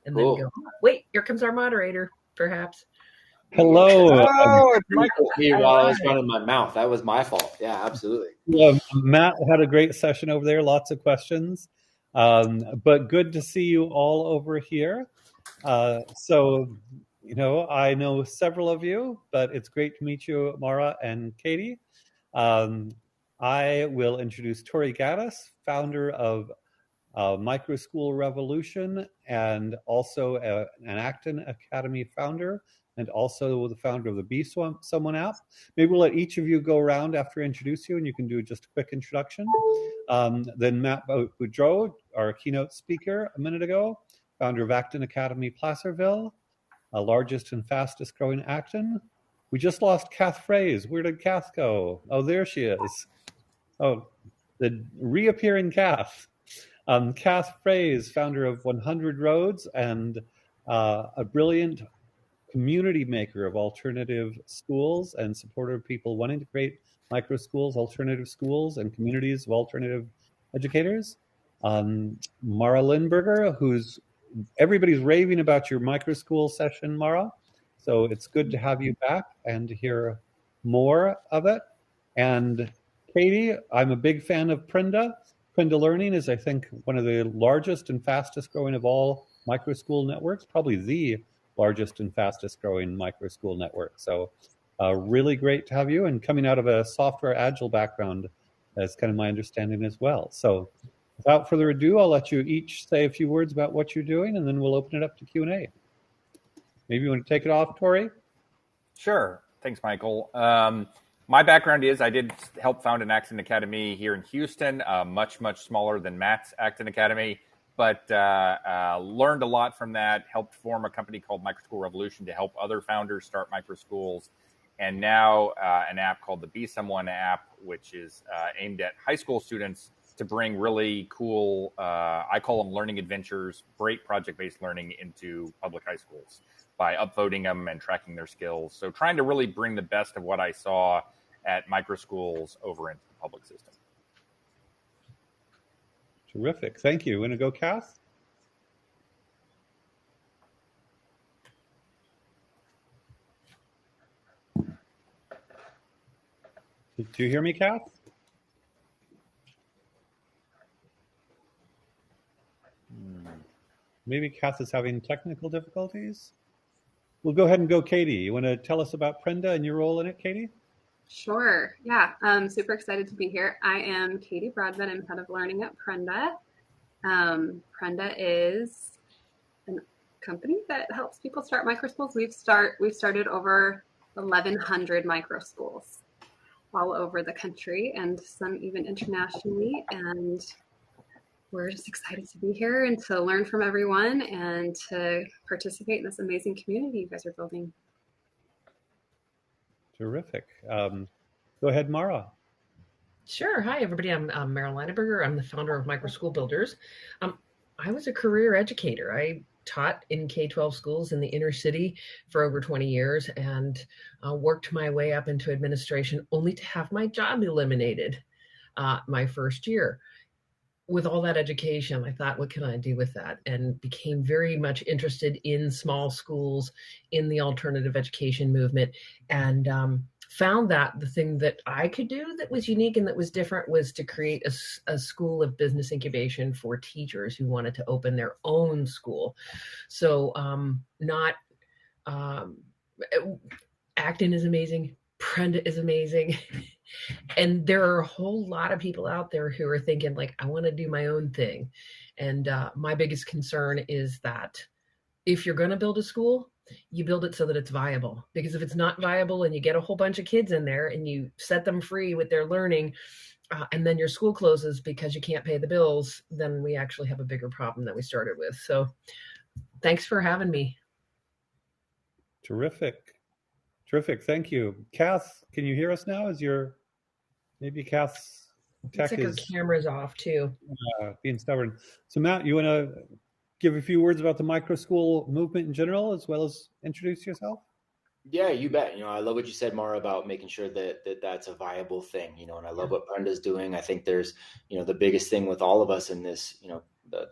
and then Cool. go, oh, wait, here comes our moderator, perhaps. Hello. Oh, it's Michael. Me All while I was right. running my mouth. That was my fault. Yeah, absolutely. Matt had a great session over there, lots of questions. But good to see you all over here. I know several of you, but it's great to meet you, Mara and Kaity. I will introduce Tory Gattis, founder of Microschool Revolution, and also an Acton Academy founder, and also the founder of the Be Someone app. Maybe we'll let each of you go around after I introduce you, and you can do just a quick introduction. Then Matt Beaudreau, our keynote speaker a minute ago, founder of Acton Academy Placerville, largest and fastest growing Acton. We just lost Kath Fraise. Where did Kath go? Oh, there she is. Oh, the reappearing Kath. Kath Fraise, founder of 100 Roads and a brilliant community maker of alternative schools and supporter of people wanting to create micro schools, alternative schools, and communities of alternative educators. Mara Linaberger, who's everybody's raving about your micro school session, Mara. So it's good to have you back and to hear more of it. And Kaity, I'm a big fan of Prenda. Prenda Learning is, I think, one of the largest and fastest growing of all micro school networks, probably the largest and fastest growing micro school network. So really great to have you, and coming out of a software agile background, that's kind of my understanding as well. So without further ado, I'll let you each say a few words about what you're doing, and then we'll open it up to Q&A. Maybe you want to take it off, Tory? Sure. Thanks, Michael. My background is I did help found an Acton Academy here in Houston, much smaller than Matt's Acton Academy, but learned a lot from that, helped form a company called Microschool Revolution to help other founders start micro schools, and now an app called the Be Someone app, which is aimed at high school students to bring really cool, I call them learning adventures, great project-based learning into public high schools by upvoting them and tracking their skills. So trying to really bring the best of what I saw at micro schools over into the public system. Terrific. Thank you. Want to go, Kath? Do you hear me, Kath? Maybe Kath is having technical difficulties. We'll go ahead and go, Kaity. You want to tell us about Prenda and your role in it, Kaity? Sure. Yeah. I'm super excited to be here. I am Kaity Broadbent. I'm head of learning at Prenda. Prenda is a company that helps people start micro schools. We've started over 1,100 micro schools all over the country and some even internationally. And we're just excited to be here and to learn from everyone and to participate in this amazing community you guys are building. Terrific. Go ahead, Mara. Sure. Hi, everybody. I'm Mara Linaberger. I'm the founder of Microschool Builders. I was a career educator. I taught in K-12 schools in the inner city for over 20 years and worked my way up into administration only to have my job eliminated my first year. With all that education, I thought, what can I do with that? And became very much interested in small schools, in the alternative education movement, and found that the thing that I could do that was unique and that was different was to create a school of business incubation for teachers who wanted to open their own school. So Acton is amazing. Prenda is amazing. And there are a whole lot of people out there who are thinking, like, I want to do my own thing. And my biggest concern is that if you're going to build a school, you build it so that it's viable. Because if it's not viable and you get a whole bunch of kids in there and you set them free with their learning, and then your school closes because you can't pay the bills, then we actually have a bigger problem than we started with. So thanks for having me. Terrific. Thank you. Kath, can you hear us now? Maybe Kath's tech Looks like her camera's off too. Being stubborn. So Matt, you want to give a few words about the micro school movement in general, as well as introduce yourself? Yeah, you bet. I love what you said, Mara, about making sure that that's a viable thing, and I love what Brenda's doing. I think there's, the biggest thing with all of us in this,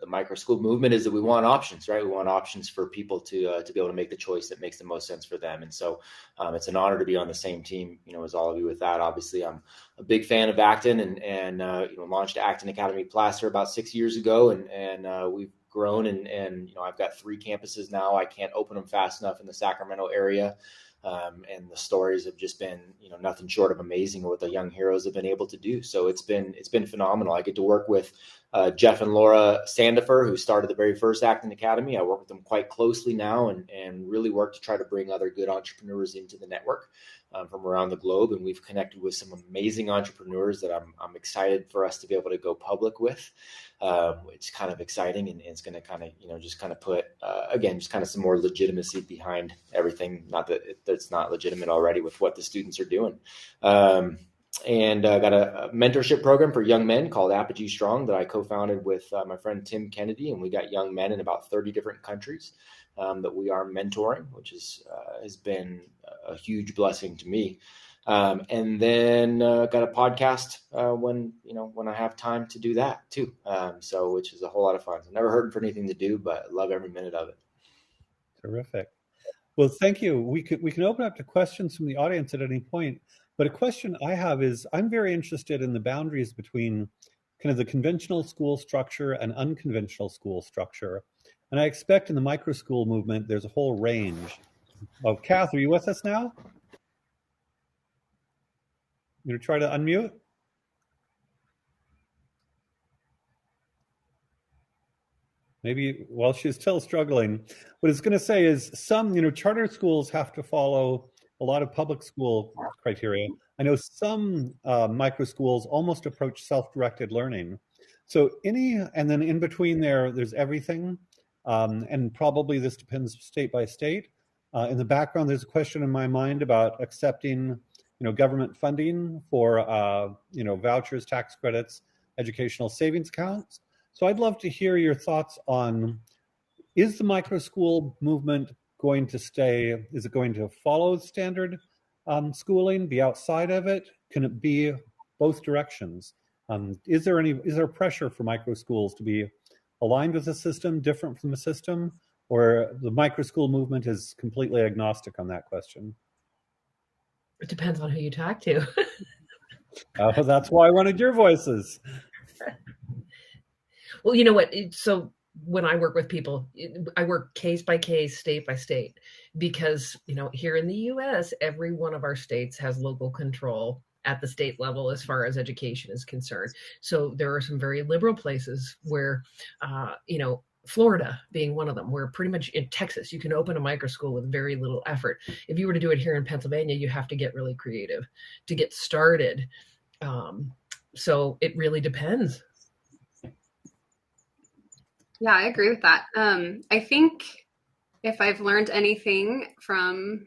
the micro school movement is that we want options, right? We want options for people to be able to make the choice that makes the most sense for them. And so it's an honor to be on the same team, as all of you with that. Obviously, I'm a big fan of Acton and launched Acton Academy Placer about 6 years ago, and we've grown and I've got 3 campuses now. I can't open them fast enough in the Sacramento area. And the stories have just been, nothing short of amazing what the young heroes have been able to do. So it's been phenomenal. I get to work with Jeff and Laura Sandifer, who started the very first Acton Academy. I work with them quite closely now and really work to try to bring other good entrepreneurs into the network from around the globe. And we've connected with some amazing entrepreneurs that I'm excited for us to be able to go public with. It's kind of exciting, and it's going to kind of, just kind of put, again, just kind of some more legitimacy behind everything. Not that it's not legitimate already with what the students are doing. And I got a mentorship program for young men called Apogee Strong that I co-founded with my friend Tim Kennedy. And we got young men in about 30 different countries that we are mentoring, which has been a huge blessing to me. And then got a podcast when I have time to do that too. Which is a whole lot of fun. So never hurting for anything to do, but love every minute of it. Terrific. Well, thank you. We can open up to questions from the audience at any point. But a question I have is, I'm very interested in the boundaries between kind of the conventional school structure and unconventional school structure. And I expect in the microschool movement, there's a whole range. Oh, Kath, are you with us now? You going to try to unmute? Maybe while she's still struggling. What it's going to say is some, charter schools have to follow a lot of public school criteria. I know some micro schools almost approach self-directed learning. So and then in between there's everything. And probably this depends state by state. In the background, there's a question in my mind about accepting, government funding for, vouchers, tax credits, educational savings accounts. So I'd love to hear your thoughts on, is the micro school movement going to stay? Is it going to follow standard schooling, be outside of it? Can it be both directions? Is there pressure for micro schools to be aligned with the system, different from the system, or the micro school movement is completely agnostic on that question? It depends on who you talk to. That's why I wanted your voices. Well, you know what? So when I work with people, I work case by case, state by state, because, here in the US, every one of our states has local control at the state level as far as education is concerned. So there are some very liberal places where, Florida being one of them, where pretty much in Texas, you can open a micro school with very little effort. If you were to do it here in Pennsylvania, you have to get really creative to get started. So it really depends. Yeah, I agree with that. I think if I've learned anything from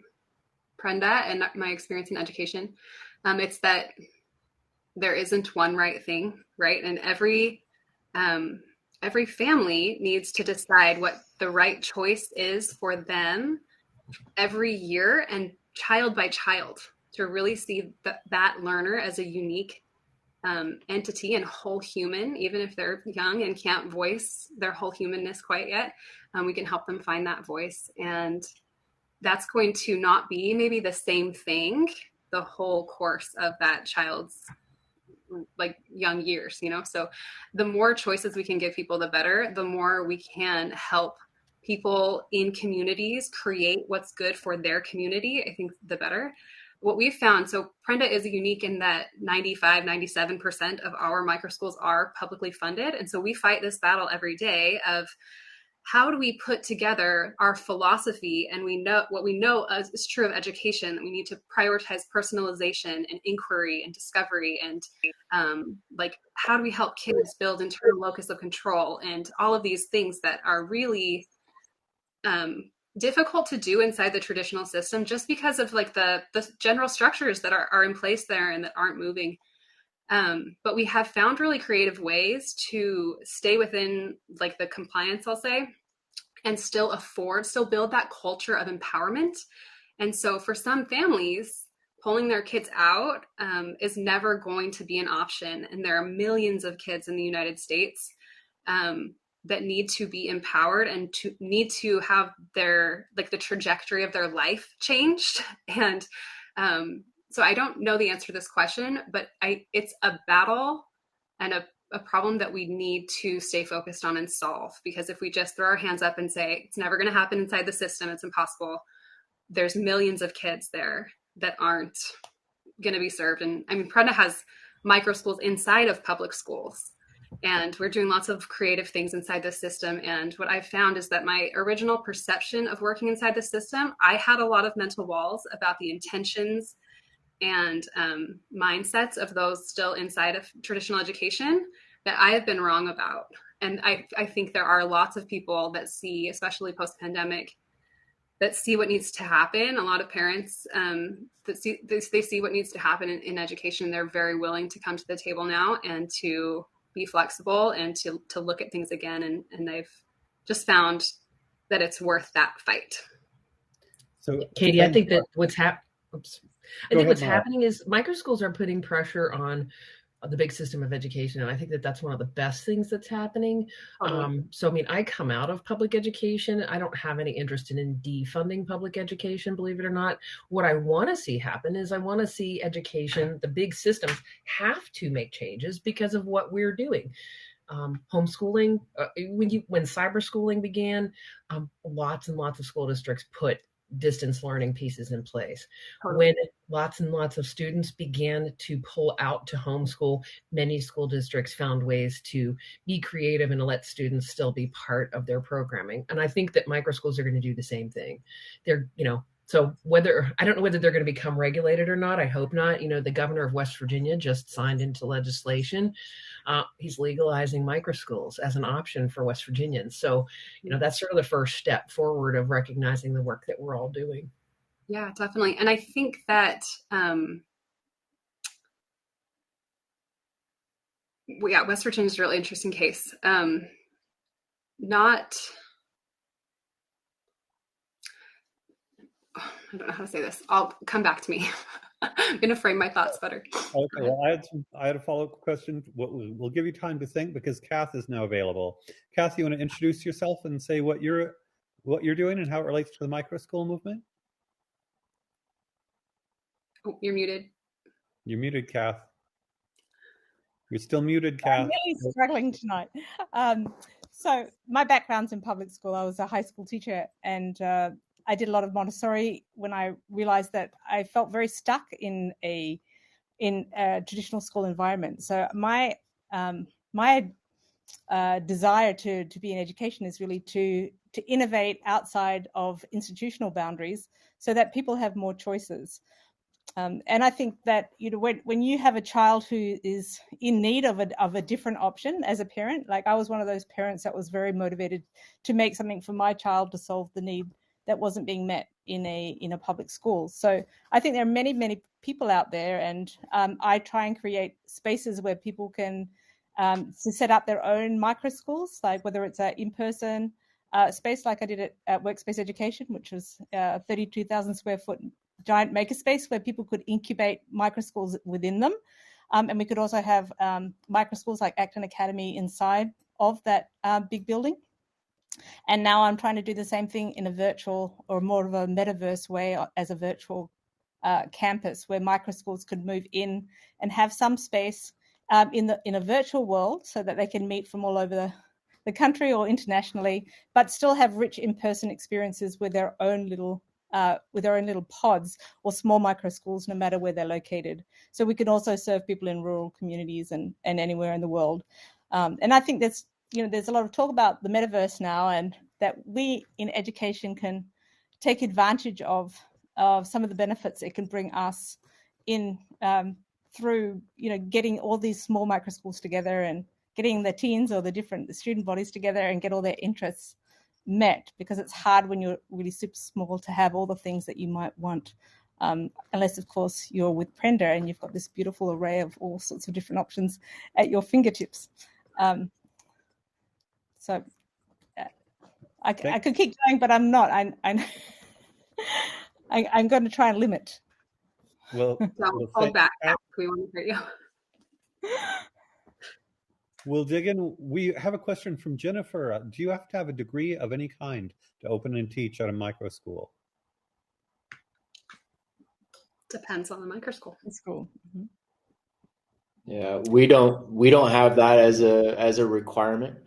Prenda and my experience in education, it's that there isn't one right thing, right? And every family needs to decide what the right choice is for them every year and child by child to really see that learner as a unique entity and whole human. Even if they're young and can't voice their whole humanness quite yet, we can help them find that voice. And that's going to not be maybe the same thing the whole course of that child's young years, so the more choices we can give people, the better. The more we can help people in communities create what's good for their community, I think the better. What we've found, so Prenda is unique in that 97% of our microschools are publicly funded. And so we fight this battle every day of how do we put together our philosophy? And we know what we know is true of education, that we need to prioritize personalization and inquiry and discovery. And how do we help kids build internal locus of control and all of these things that are really difficult to do inside the traditional system, just because of the general structures that are in place there and that aren't moving. But we have found really creative ways to stay within the compliance, I'll say, and still build that culture of empowerment. And so for some families, pulling their kids out is never going to be an option. And there are millions of kids in the United States that need to be empowered and to need to have their, like, the trajectory of their life changed. And so I don't know the answer to this question, but it's a battle and a problem that we need to stay focused on and solve, because if we just throw our hands up and say it's never going to happen inside the system, it's impossible, there's millions of kids there that aren't going to be served. And I mean, Prenda has micro schools inside of public schools, and we're doing lots of creative things inside the system. And what I've found is that my original perception of working inside the system, I had a lot of mental walls about the intentions and mindsets of those still inside of traditional education that I have been wrong about. And I think there are lots of people that see, especially post-pandemic, that see what needs to happen. A lot of parents that see they see what needs to happen in education. They're very willing to come to the table now and to be flexible and to look at things again. And they've just found that it's worth that fight. So, Kaity, I think that what's Mara. happening is microschools are putting pressure on the big system of education, and I think that that's one of the best things that's happening. So, I mean, I come out of public education. I don't have any interest in defunding public education, believe it or not. What I want to see happen is I want to see education, the big systems, have to make changes because of what we're doing. Homeschooling, when cyber schooling began, lots and lots of school districts put distance learning pieces in place. When lots and lots of students began to pull out to homeschool, many school districts found ways to be creative and to let students still be part of their programming. And I think that microschools are going to do the same thing. They're, so I don't know whether they're going to become regulated or not. I hope not. The governor of West Virginia just signed into legislation. He's legalizing microschools as an option for West Virginians. So, that's sort of the first step forward of recognizing the work that we're all doing. Yeah, definitely. And I think that, West Virginia is a really interesting case. I don't know how to say this. I'll come back to me. I'm going to frame my thoughts better. Okay, well, I had a follow-up question. We'll give you time to think because Kath is now available. Kath, you want to introduce yourself and say what you're doing and how it relates to the microschool movement? Oh, you're muted. You're muted, Kath. You're still muted, Kath. I'm really struggling tonight. So my background's in public school. I was a high school teacher, and I did a lot of Montessori when I realized that I felt very stuck in a traditional school environment. So my desire to be in education is really to innovate outside of institutional boundaries so that people have more choices. And I think that when you have a child who is in need of a different option as a parent, like I was one of those parents that was very motivated to make something for my child to solve the need that wasn't being met in a public school. So I think there are many people out there, and I try and create spaces where people can to set up their own micro schools, like whether it's an in-person space like I did at Workspace Education, which was a 32,000 square foot giant makerspace where people could incubate micro schools within them. And we could also have micro schools like Acton Academy inside of that big building. And now I'm trying to do the same thing in a virtual or more of a metaverse way as a virtual campus where micro schools could move in and have some space in a virtual world so that they can meet from all over the country or internationally, but still have rich in-person experiences with their own little pods or small micro schools, no matter where they're located. So we can also serve people in rural communities and anywhere in the world. And I think there's a lot of talk about the metaverse now, and that we in education can take advantage of some of the benefits it can bring us in through getting all these small micro schools together and getting the teens or the student bodies together and get all their interests met, because it's hard when you're really super small to have all the things that you might want, unless of course you're with Prenda and you've got this beautiful array of all sorts of different options at your fingertips. So I could keep going, but I'm not. I'm going to try and limit. Well, Don't hold back. We want to hear you. We'll dig in. We have a question from Jennifer. Do you have to have a degree of any kind to open and teach at a microschool? Depends on the microschool. School. Mm-hmm. Yeah, we don't have that as a requirement.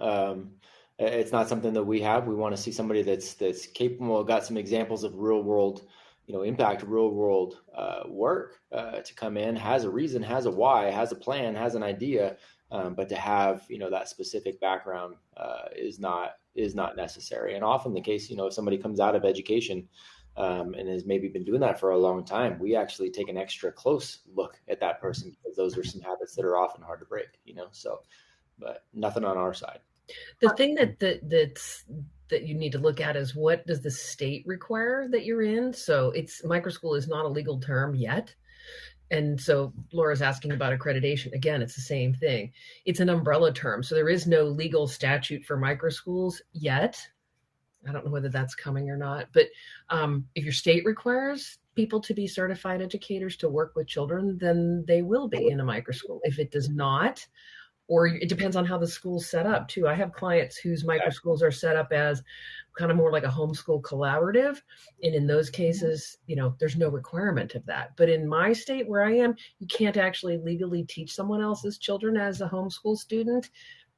It's not something that we have. We want to see somebody that's capable, got some examples of real world, impact, real world work to come in, has a reason, has a why, has a plan, has an idea. But to have that specific background is not necessary. And often the case, if somebody comes out of education and has maybe been doing that for a long time, we actually take an extra close look at that person because those are some habits that are often hard to break. So, but nothing on our side. The thing that you need to look at is, what does the state require that you're in? So microschool is not a legal term yet. And so Laura's asking about accreditation. Again, it's the same thing. It's an umbrella term. So there is no legal statute for microschools yet. I don't know whether that's coming or not. But if your state requires people to be certified educators to work with children, then they will be in a microschool. If it does not, or it depends on how the school's set up too. I have clients whose microschools are set up as kind of more like a homeschool collaborative. And in those cases, there's no requirement of that. But in my state where I am, you can't actually legally teach someone else's children as a homeschool student.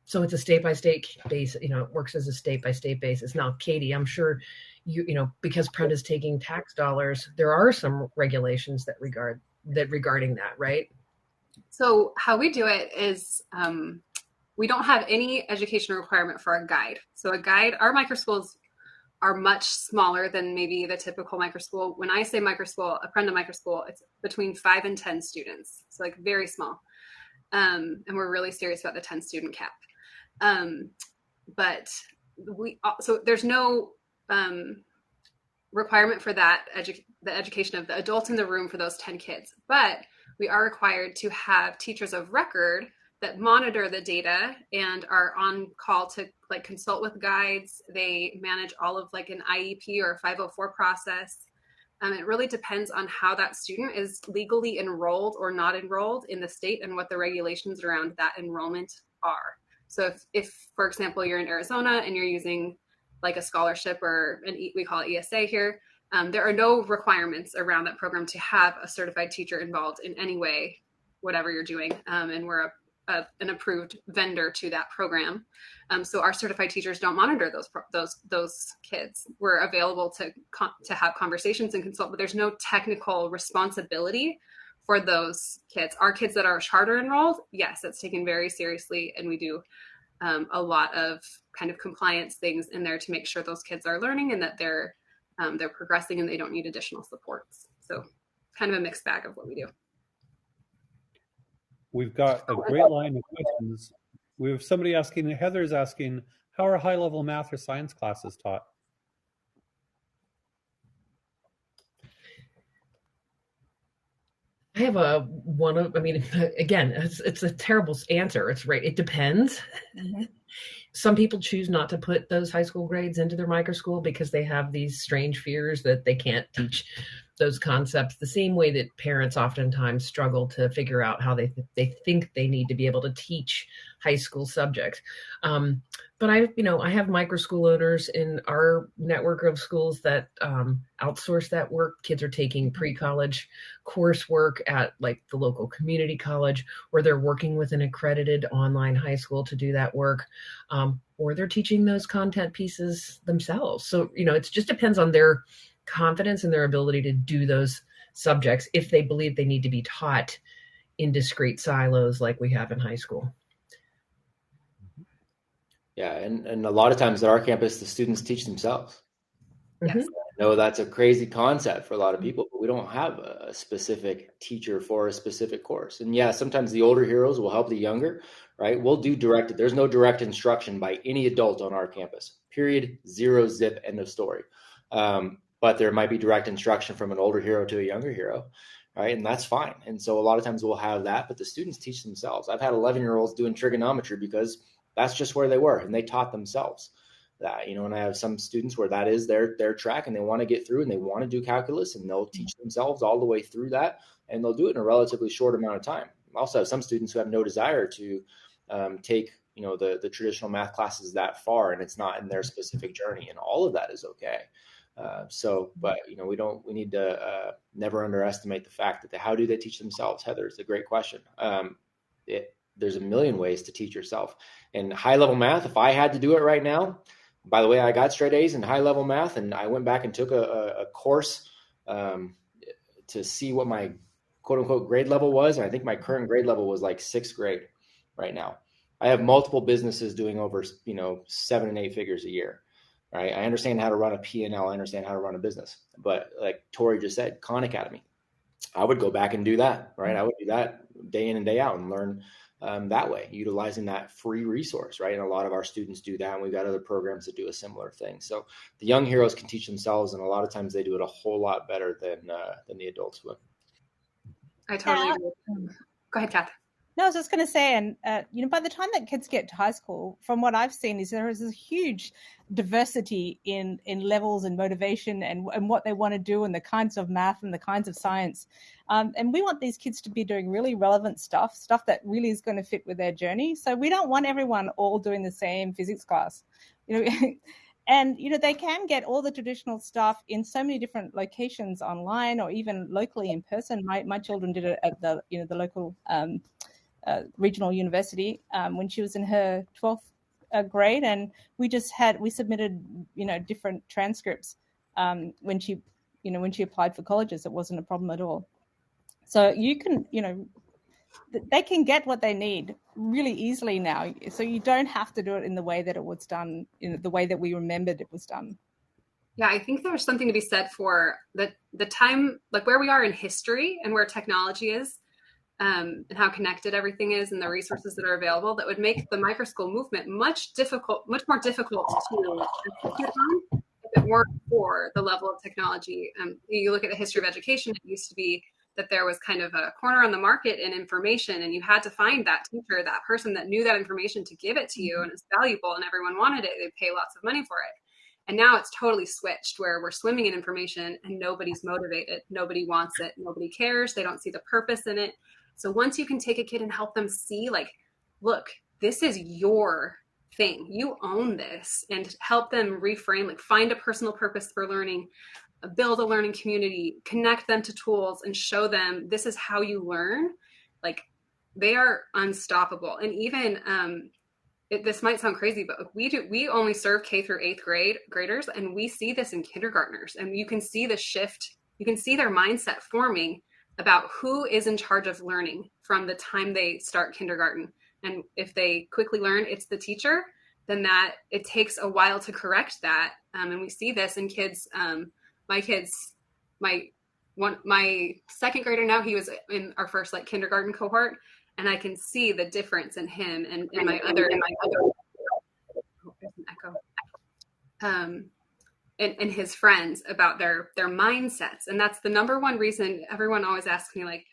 So it's a state-by-state base, it works as a state-by-state basis. Now, Kaity, I'm sure because Prenda's taking tax dollars, there are some regulations regarding that, right? So how we do it is we don't have any education requirement for a guide. So our microschools are much smaller than maybe the typical microschool. When I say microschool, a Prenda microschool, it's between 5 and 10 students. So like very small. And we're really serious about the 10 student cap. But so there's no requirement for that, the education of the adults in the room for those 10 kids. But we are required to have teachers of record that monitor the data and are on call to consult with guides. They manage all of an IEP or a 504 process. It really depends on how that student is legally enrolled or not enrolled in the state and what the regulations around that enrollment are. So if for example, you're in Arizona and you're using a scholarship or we call it ESA here, there are no requirements around that program to have a certified teacher involved in any way, whatever you're doing. And we're an approved vendor to that program. So our certified teachers don't monitor those kids. We're available to have conversations and consult, but there's no technical responsibility for those kids. Our kids that are charter enrolled, yes, that's taken very seriously. And we do a lot of kind of compliance things in there to make sure those kids are learning and that they're progressing and they don't need additional supports. So kind of a mixed bag of what we do. We've got a great line of questions. We have somebody asking, Heather's asking, how are high-level math or science classes taught? I have again, it's a terrible answer. It's right. It depends. Mm-hmm. Some people choose not to put those high school grades into their microschool because they have these strange fears that they can't teach those concepts the same way that parents oftentimes struggle to figure out how they think they need to be able to teach high school subjects. But I have microschool owners in our network of schools that outsource that work. Kids are taking pre-college coursework at the local community college, or they're working with an accredited online high school to do that work, or they're teaching those content pieces themselves. So, it just depends on their confidence and their ability to do those subjects if they believe they need to be taught in discrete silos like we have in high school. Yeah, and a lot of times at our campus, the students teach themselves. Yes. I know that's a crazy concept for a lot of people, but we don't have a specific teacher for a specific course. And yeah, sometimes the older heroes will help the younger, right? We'll do directed. There's no direct instruction by any adult on our campus, period, zero, zip, end of story. But there might be direct instruction from an older hero to a younger hero, right? And that's fine. And so a lot of times we'll have that, but the students teach themselves. I've had 11-year-olds doing trigonometry because that's just where they were and they taught themselves that, and I have some students where that is their track and they want to get through and they want to do calculus and they'll teach themselves all the way through that and they'll do it in a relatively short amount of time. I also have some students who have no desire to take, the traditional math classes that far, and it's not in their specific journey, and all of that is okay. But we need to never underestimate the fact that how do they teach themselves? Heather, it's a great question. There's a million ways to teach yourself. And high level math, if I had to do it right now, by the way, I got straight A's in high level math, and I went back and took a course to see what my quote unquote grade level was. And I think my current grade level was like 6th grade right now. I have multiple businesses doing over 7 and 8 figures a year. Right. I understand how to run a P&L. I understand how to run a business. But like Tory just said, Khan Academy, I would go back and do that. Right. I would do that day in and day out and learn that way, utilizing that free resource. Right. And a lot of our students do that. And we've got other programs that do a similar thing. So the young heroes can teach themselves. And a lot of times they do it a whole lot better than the adults would. I totally agree. Go ahead, Kath. No, I was just going to say, and by the time that kids get to high school, from what I've seen, is there is a huge diversity in levels and motivation and what they want to do and the kinds of math and the kinds of science. And we want these kids to be doing really relevant stuff that really is going to fit with their journey. So we don't want everyone all doing the same physics class, And they can get all the traditional stuff in so many different locations online or even locally in person. My children did it at the local regional university when she was in her 12th grade, and we submitted different transcripts when she applied for colleges. It wasn't a problem at all. So you can they can get what they need really easily now. So you don't have to do it in the way that it was done, the way that we remembered it was done. Yeah, I think there's something to be said for the time, like where we are in history and where technology is, and how connected everything is and the resources that are available, that would make the microschool movement much more difficult to execute on if it weren't for the level of technology. You look at the history of education, it used to be that there was kind of a corner on the market in information, and you had to find that teacher, that person that knew that information to give it to you, and it's valuable and everyone wanted it. They'd pay lots of money for it. And now it's totally switched, where we're swimming in information and nobody's motivated. Nobody wants it. Nobody cares. They don't see the purpose in it. So once you can take a kid and help them see, like, look, this is your thing. You own this, and help them reframe, like find a personal purpose for learning, build a learning community, connect them to tools, and show them this is how you learn. Like, they are unstoppable. And even this might sound crazy, but we only serve K through 8th graders, and we see this in kindergartners, and you can see the shift. You can see their mindset forming about who is in charge of learning from the time they start kindergarten. And if they quickly learn it's the teacher, then that it takes a while to correct that. And we see this in kids. My 2nd grader now, he was in our first kindergarten cohort, and I can see the difference in him and in my other oh, there's an echo. And his friends about their mindsets. And that's the number one reason everyone always asks me, like,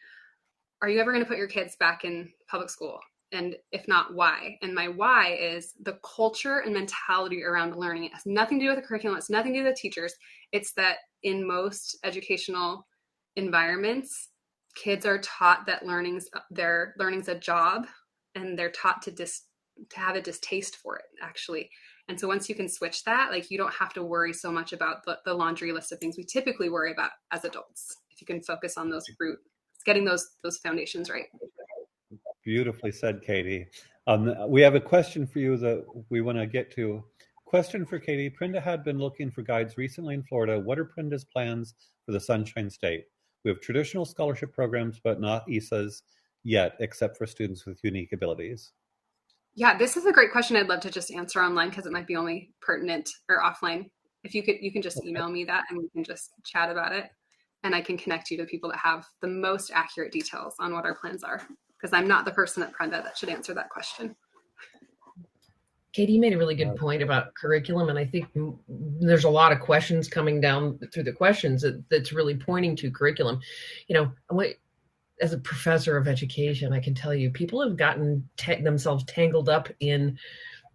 are you ever going to put your kids back in public school? And if not, why? And my why is the culture and mentality around learning. It has nothing to do with the curriculum. It's nothing to do with the teachers. It's that in most educational environments, kids are taught that learning's a job, and they're taught to have a distaste for it, actually. And so once you can switch that, you don't have to worry so much about the laundry list of things we typically worry about as adults. If you can focus on those getting those foundations right. Beautifully said, Kaity. We have a question for you that we want to get to. Question for Kaity. Prinda had been looking for guides recently in Florida. What are Prinda's plans for the Sunshine State? We have traditional scholarship programs, but not ESAs yet, except for students with unique abilities. Yeah, this is a great question. I'd love to just answer online because it might be only pertinent, or offline. If you can just email me that, and we can just chat about it, and I can connect you to people that have the most accurate details on what our plans are, because I'm not the person at Prenda that should answer that question. Kaity, you made a really good point about curriculum, and I think there's a lot of questions coming down through the questions that's really pointing to curriculum. As a professor of education, I can tell you, people have gotten themselves tangled up in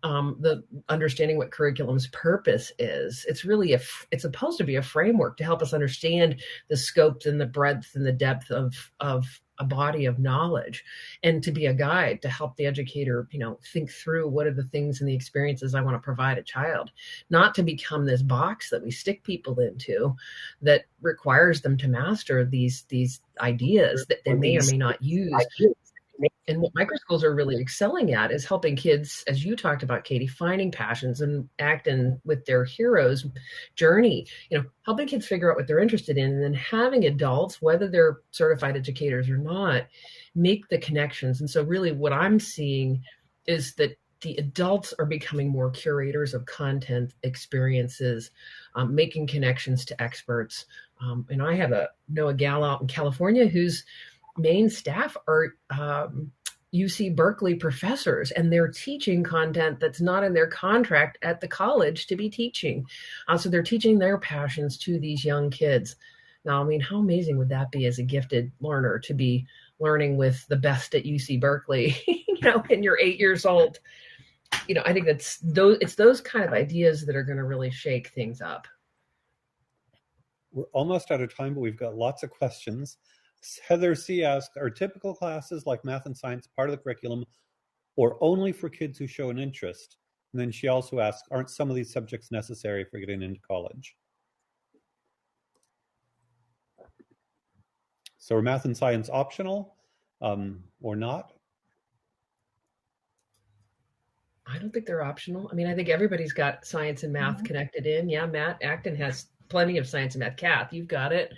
the understanding what curriculum's purpose is. It's really it's supposed to be a framework to help us understand the scope and the breadth and the depth of a body of knowledge, and to be a guide to help the educator, think through what are the things and the experiences I want to provide a child, not to become this box that we stick people into that requires them to master these ideas that they may or may not use. And what microschools are really excelling at is helping kids, as you talked about, Kaity, finding passions and acting with their hero's journey, helping kids figure out what they're interested in, and then having adults, whether they're certified educators or not, make the connections. And so really what I'm seeing is that the adults are becoming more curators of content experiences, making connections to experts. And I know a gal out in California whose main staff are UC Berkeley professors, and they're teaching content that's not in their contract at the college to be teaching. So they're teaching their passions to these young kids. Now, I mean, how amazing would that be as a gifted learner to be learning with the best at UC Berkeley, and you're 8 years old? I think it's those kind of ideas that are going to really shake things up. We're almost out of time, but we've got lots of questions. Heather C. asked, are typical classes like math and science part of the curriculum or only for kids who show an interest? And then she also asked, aren't some of these subjects necessary for getting into college? So are math and science optional or not? I don't think they're optional. I mean, I think everybody's got science and math connected in. Yeah, Matt Acton has plenty of science and math. Kath, you've got it.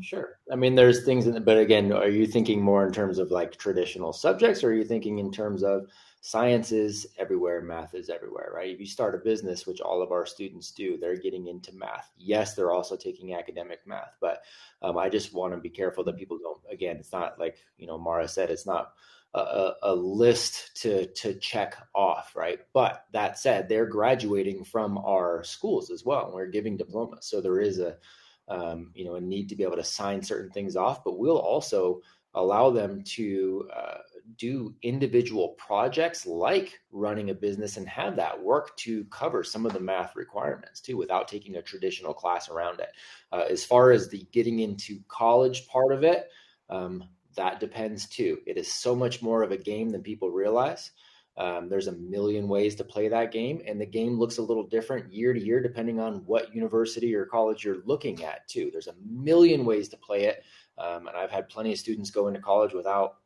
Sure. I mean, there's things but again, are you thinking more in terms of like traditional subjects, or are you thinking in terms of science is everywhere, math is everywhere, right? If you start a business, which all of our students do, they're getting into math. Yes, they're also taking academic math, but I just want to be careful that people don't, again, it's not like, Mara said, it's not a list to check off, right? But that said, they're graduating from our schools as well, and we're giving diplomas. So there is a need to be able to sign certain things off, but we'll also allow them to do individual projects like running a business and have that work to cover some of the math requirements too, without taking a traditional class around it. As far as the getting into college part of it, that depends too. It is so much more of a game than people realize. There's a million ways to play that game, and the game looks a little different year to year depending on what university or college you're looking at too. There's a million ways to play it, and I've had plenty of students go into college without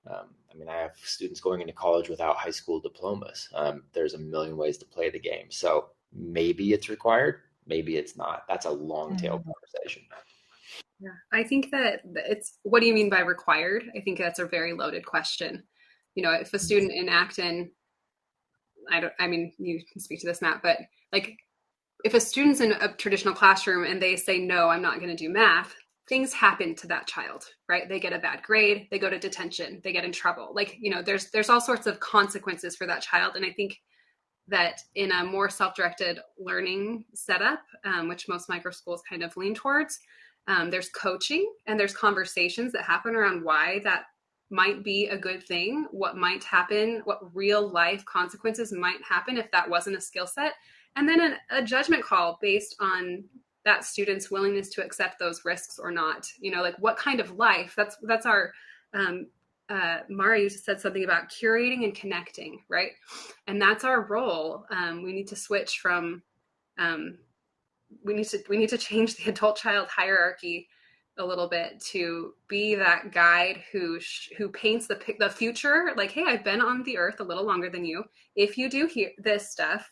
I have students going into college without high school diplomas. There's a million ways to play the game. So maybe it's required, maybe it's not. That's a long tail conversation. Yeah, I think that what do you mean by required? I think that's a very loaded question. If a student in Acton, you can speak to this, Matt, but like if a student's in a traditional classroom and they say, no, I'm not going to do math, things happen to that child, right? They get a bad grade, they go to detention, they get in trouble. There's all sorts of consequences for that child. And I think that in a more self-directed learning setup, which most microschools kind of lean towards, there's coaching and there's conversations that happen around why that might be a good thing, what might happen, what real life consequences might happen if that wasn't a skill set, and then a judgment call based on that student's willingness to accept those risks or not. What kind of life, that's our Mari said something about curating and connecting, right? And that's our role. We need to switch from we need to change the adult child hierarchy a little bit to be that guide who paints the future. Like, hey, I've been on the earth a little longer than you. If you do this stuff,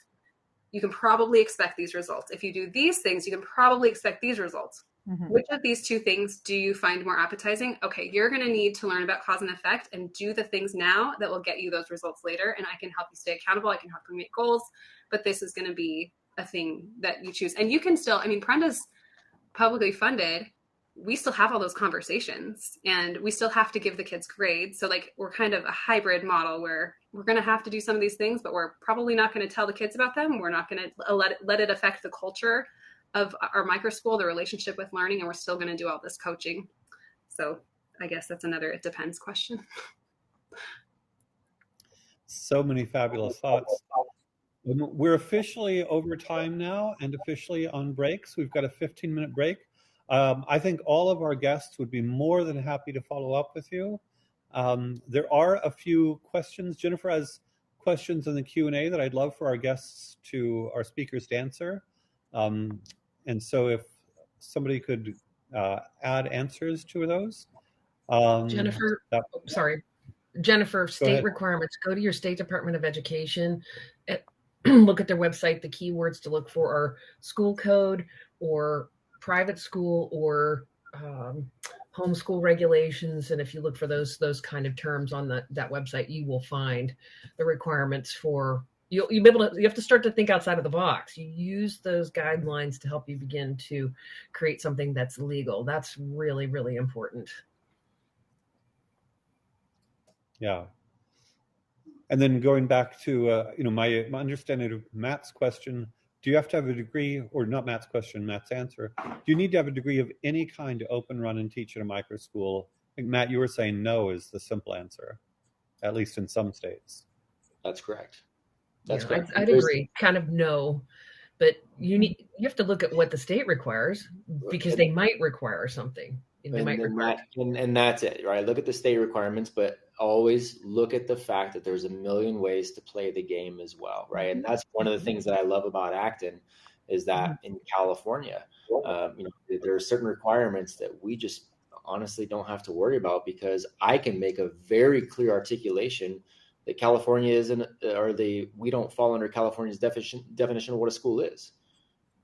you can probably expect these results. If you do these things, you can probably expect these results. Mm-hmm. Which of these two things do you find more appetizing? Okay, you're going to need to learn about cause and effect and do the things now that will get you those results later. And I can help you stay accountable. I can help you make goals, but this is going to be a thing that you choose. And you can still, Prenda's publicly funded. We still have all those conversations and we still have to give the kids grades. So we're kind of a hybrid model where we're going to have to do some of these things, but we're probably not going to tell the kids about them. We're not going to let it affect the culture of our microschool, the relationship with learning, and we're still going to do all this coaching. So I guess that's another it depends question. So many fabulous thoughts. We're officially over time now and officially on breaks. We've got a 15-minute break. I think all of our guests would be more than happy to follow up with you. There are a few questions. Jennifer has questions in the Q&A that I'd love for our speakers to answer. And so if somebody could add answers to those. Jennifer, that, sorry. Jennifer, Go state ahead. requirements. Go to your state Department of Education. Look at their website. The keywords to look for are school code or private school or homeschool regulations. And if you look for those kind of terms on that website, you will find the requirements for you'll be able to. You have to start to think outside of the box. You use those guidelines to help you begin to create something that's legal. That's really, really important. Yeah. And then going back to my understanding of Matt's question, do you have to have a degree, or not Matt's question, Matt's answer? Do you need to have a degree of any kind to open, run, and teach at a microschool? I think, Matt, you were saying no is the simple answer, at least in some states. That's correct. I'd agree. Kind of no, but you have to look at what the state requires because they might require something. And that's it, right? Look at the state requirements, but always look at the fact that there's a million ways to play the game as well, right? And that's one of the things that I love about Acton is that in California, there are certain requirements that we just honestly don't have to worry about because I can make a very clear articulation that California we don't fall under California's definition of what a school is.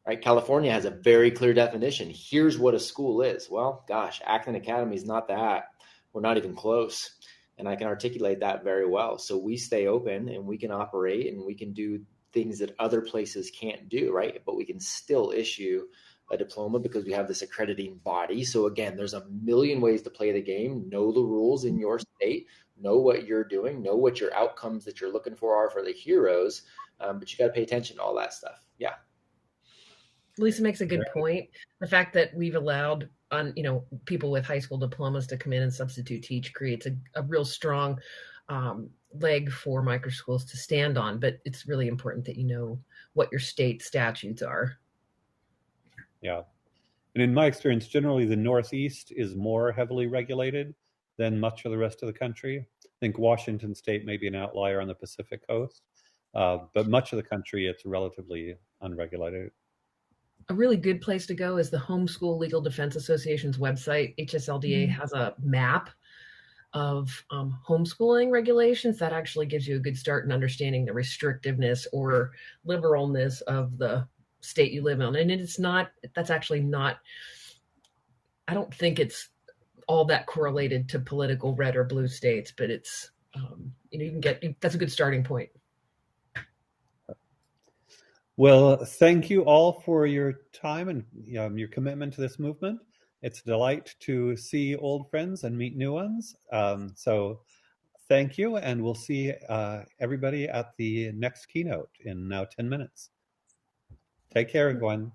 Right? California has a very clear definition. Here's what a school is. Well, gosh, Acton Academy is not that. We're not even close. And I can articulate that very well. So we stay open and we can operate and we can do things that other places can't do, right? But we can still issue a diploma because we have this accrediting body. So again, there's a million ways to play the game. Know the rules in your state. Know what you're doing. Know what your outcomes that you're looking for are for the heroes. But you got to pay attention to all that stuff. Yeah. Lisa makes a good point. The fact that we've allowed people with high school diplomas to come in and substitute teach creates a real strong leg for microschools to stand on. But it's really important that you know what your state statutes are. Yeah. And in my experience, generally the Northeast is more heavily regulated than much of the rest of the country. I think Washington State may be an outlier on the Pacific Coast, but much of the country, it's relatively unregulated. A really good place to go is the Homeschool Legal Defense Association's website. HSLDA has a map of homeschooling regulations that actually gives you a good start in understanding the restrictiveness or liberalness of the state you live in. And that's actually not, I don't think it's all that correlated to political red or blue states, but it's, that's a good starting point. Well, thank you all for your time and your commitment to this movement. It's a delight to see old friends and meet new ones. So thank you, and we'll see everybody at the next keynote in now 10 minutes. Take care, everyone.